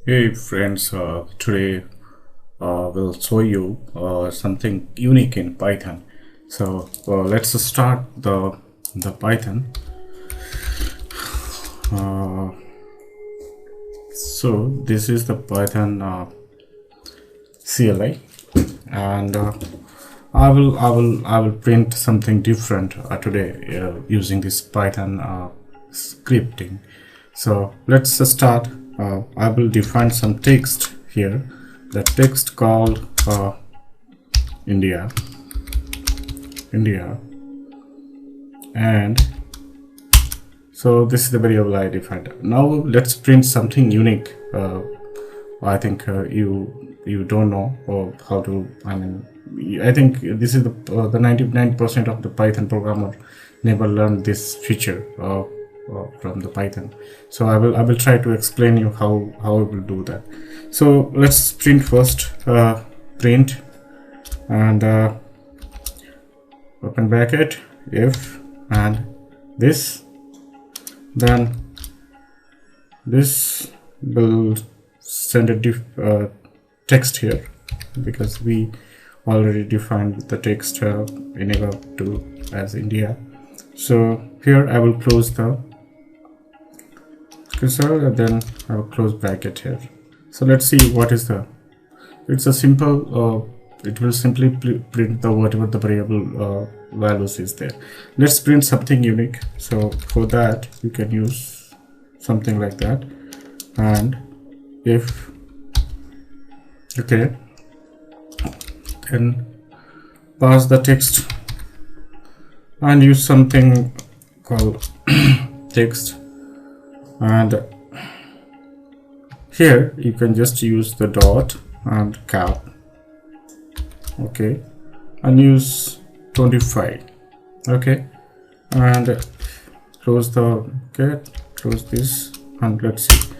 Hey friends, today we'll show you something unique in Python. So let's start the Python. Uh, so this is the Python CLI, and I will print something different today using this Python scripting. So let's start. I will define some text here. The text called India, and so this is the variable I defined. Now let's print something unique. I think you don't know how to. I think this is the 99% of the Python programmer never learned this feature from the Python. So I will try to explain you how I will do that. So let's print first. Print and open bracket if and this, then this will send a text here because we already defined the text enable to as India. So here I will close the cursor and then I will close bracket here. So let's see what is it's a simple it will simply print the whatever the variable values is there. Let's print something unique. So for that you can use something like that, and if okay, then pass the text and use something called text, and here you can just use the dot and cap, okay, and use 25, okay, and close the close this, and let's see.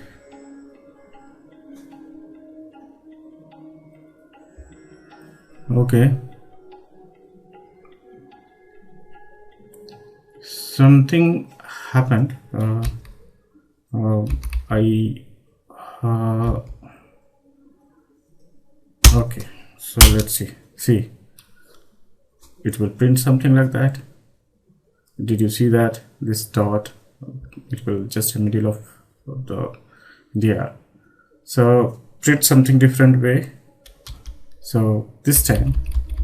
Okay, something happened. Okay, so let's see it will print something like that. Did you see that this dot, it will just in the middle of the so print something different way. So this time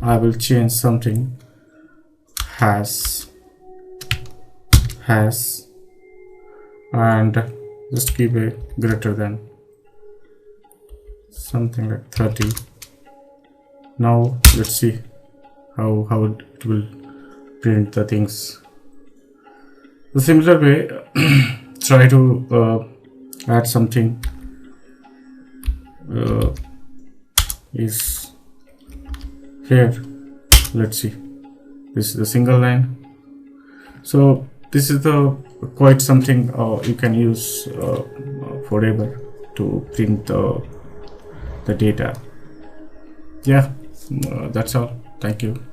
I will change something has and just give a greater than something like 30. Now let's see how it will print the things. The similar way try to add something is here. Let's see, this is the single line. So this is the quite something you can use forever to print the data. Yeah, that's all. Thank you.